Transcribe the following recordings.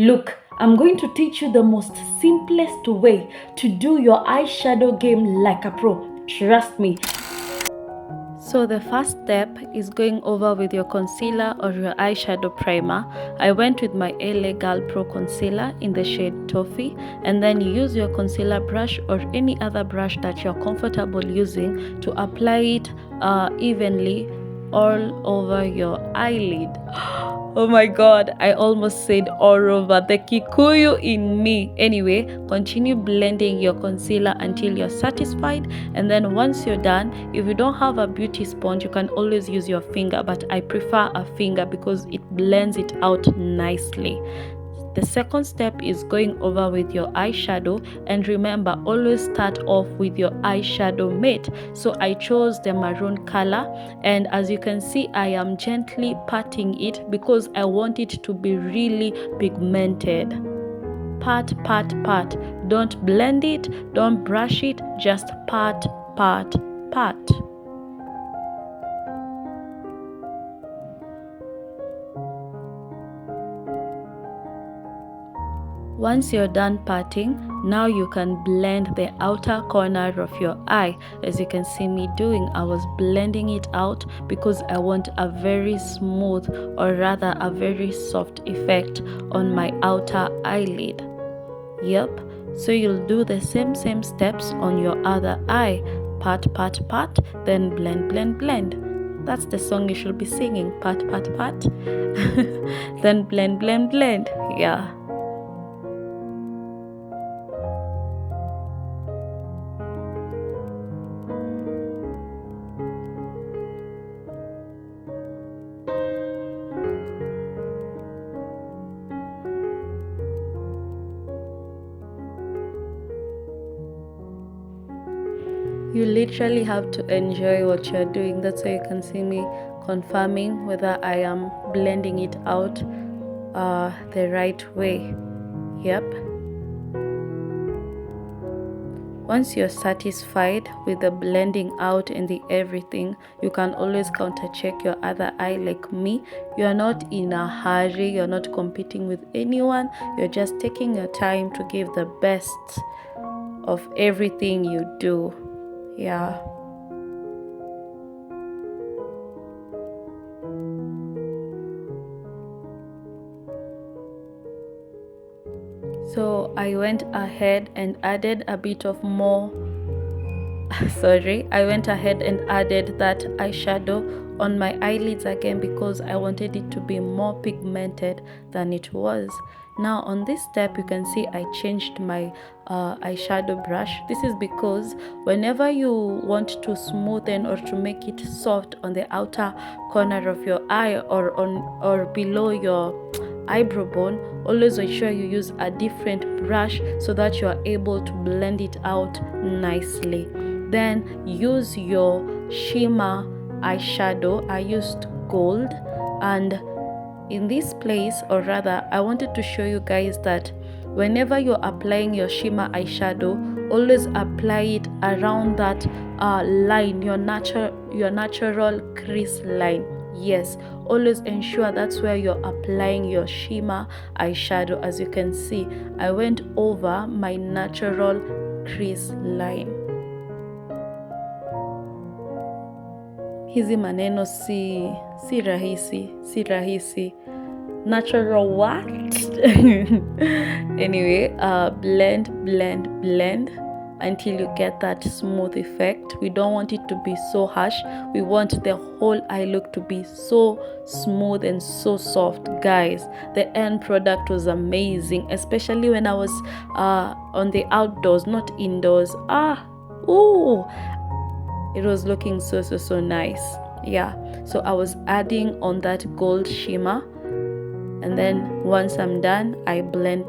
Look, I'm going to teach you the most simplest way to do your eyeshadow game like a pro. Trust me. So the first step is going over with your concealer or your eyeshadow primer. I went with my LA Girl Pro concealer in the shade Toffee, and then you use your concealer brush or any other brush that you're comfortable using to apply it evenly all over your eyelid. Oh my god, I almost said all over, the Kikuyu in me. Anyway, continue blending your concealer until you're satisfied, and then once you're done, if you don't have a beauty sponge, you can always use your finger, but I prefer a finger because it blends it out nicely. The second step is going over with your eyeshadow, and remember, always start off with your eyeshadow matte. So I chose the maroon color, and as you can see, I am gently patting it because I want it to be really pigmented. Pat, pat, pat. Don't blend it, don't brush it, just pat, pat, pat. Once you're done patting, now you can blend the outer corner of your eye. As you can see me doing, I was blending it out because I want a very smooth, or rather a very soft effect on my outer eyelid. Yep, so you'll do the same steps on your other eye. Pat, pat, pat, then blend, blend, blend. That's the song you should be singing. Pat, pat, pat. Then blend, blend, blend. Yeah. You literally have to enjoy what you're doing. That's why you can see me confirming whether I am blending it out the right way. Yep. Once you're satisfied with the blending out and the everything, you can always counter check your other eye like me. You're not in a hurry, you're not competing with anyone, you're just taking your time to give the best of everything you do. Yeah. So I went ahead and added a bit of more I went ahead and added that eyeshadow on my eyelids again because I wanted it to be more pigmented than it was. Now on this step, you can see I changed my eyeshadow brush. This is because whenever you want to smoothen or to make it soft on the outer corner of your eye or below your eyebrow bone, always ensure you use a different brush so that you are able to blend it out nicely. Then use your shimmer eyeshadow. I used gold, and in this place, or rather I wanted to show you guys that whenever you're applying your shimmer eyeshadow, always apply it around that line, your natural crease line. Yes, always ensure that's where you're applying your shimmer eyeshadow. As you can see, I went over my natural crease line. Hizi maneno si rahisi. Natural what? Anyway, blend until you get that smooth effect. We don't want it to be so harsh. We want the whole eye look to be so smooth and so soft. Guys, the end product was amazing, especially when I was on the outdoors, not indoors. It was looking so nice. Yeah, so I was adding on that gold shimmer, and then once I'm done, I blend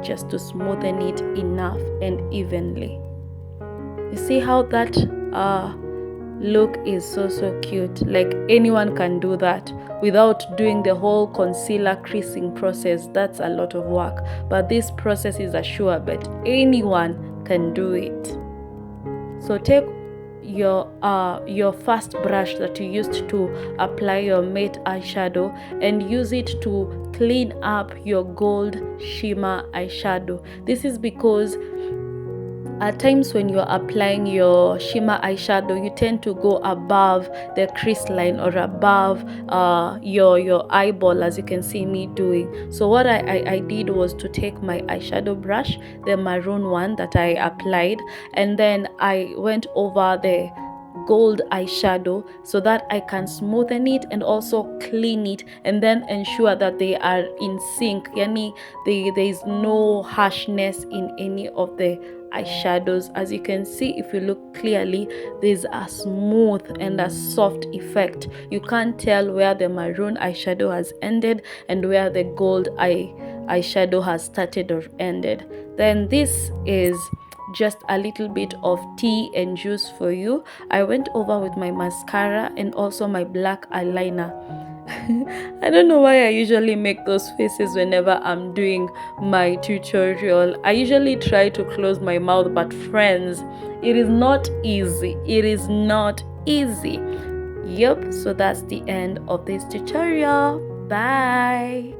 just to smoothen it enough and evenly. You see how that look is so cute? Like anyone can do that without doing the whole concealer creasing process. That's a lot of work, but this process is a sure bet. Anyone can do it. So take your first brush that you used to apply your matte eyeshadow and use it to clean up your gold shimmer eyeshadow. This is because at times when you're applying your shimmer eyeshadow, you tend to go above the crease line or above your eyeball, as you can see me doing. So what I did was to take my eyeshadow brush, the maroon one that I applied, and then I went over the gold eyeshadow so that I can smoothen it and also clean it, and then ensure that they are in sync. Yani there is no harshness in any of the eyeshadows. As you can see, if you look clearly, there's a smooth and a soft effect. You can't tell where the maroon eyeshadow has ended and where the gold eyeshadow has started or ended. Then this is just a little bit of tea and juice for you. I went over with my mascara and also my black eyeliner. I don't know why I usually make those faces whenever I'm doing my tutorial. I usually try to close my mouth, but friends, it is not easy. It is not easy. Yep, so that's the end of this tutorial. Bye.